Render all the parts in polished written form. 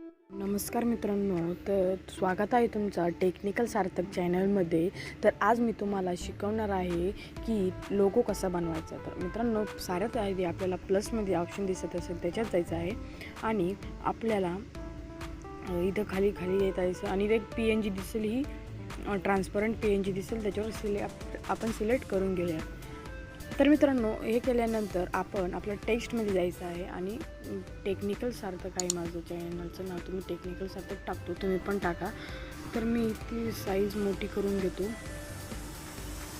नमस्कार मित्रांनो, तर स्वागत आहे तुमचा टेक्निकल सार्थक चॅनलमध्ये। तर आज मी तुम्हाला शिकवणार आहे की लोगो कसा बनवायचा। तर मित्रांनो, साऱ्यात आधी आपल्याला प्लसमध्ये ऑप्शन दिसत असेल त्याच्यात जायचं आहे आणि आपल्याला इथं खाली येत आहे आणि एक PNG दिसेल, ही ट्रान्सपरंट PNG दिसेल, त्याच्यावर आपण सिलेक्ट करून घेऊया। तर मित्रांनो, हे केल्यानंतर आपण आपल्या टेक्स्टमध्ये जायचं आहे आणि टेक्निकल सार्थक आहे माझं चॅनलचं नाव, तुम्ही टेक्निकल सार्थक टाकतो, तुम्ही पण टाका। तर मी ती साईज मोठी करून घेतो।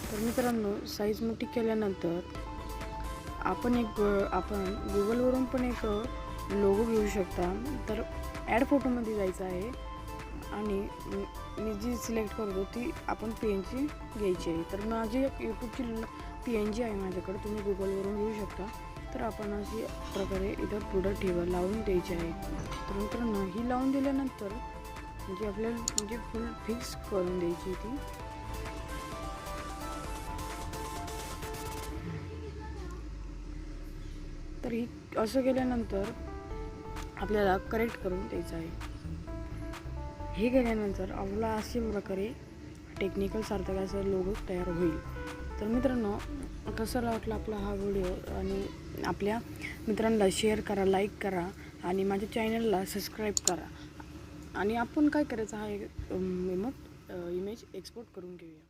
तर मित्रांनो, साईज मोठी केल्यानंतर आपण गुगलवरून पण एक लोगो घेऊ शकता। तर ॲड फोटोमध्ये जायचं आहे आणि मी जी सिलेक्ट करतो ती आपण PNG घ्यायची आहे। तर माझी एक यूट्यूबची PNG आहे माझ्याकडे, तुम्ही गुगलवरून घेऊ शकता। तर आपण अशी प्रकारे इथं पुढं लावून द्यायची आहे। तर मित्रांनो, ही लावून दिल्यानंतर म्हणजे आपल्याला फुल फिक्स करून द्यायची ती। तर ही असं केल्यानंतर आपल्याला करेक्ट करून द्यायचं आहे। हे केल्यानंतर आपला अशा प्रकारे टेक्निकल सार्थकाचा लोगो तयार होईल। तर मित्रांनो, कसा वाटला आपला हा व्हिडिओ, आणि आपल्या मित्रांना शेअर करा, लाईक करा आणि माझ्या चॅनलला सबस्क्राईब करा। आणि आपण काय करायचं, हा मग इमेज एक्सपोर्ट करून घेऊया।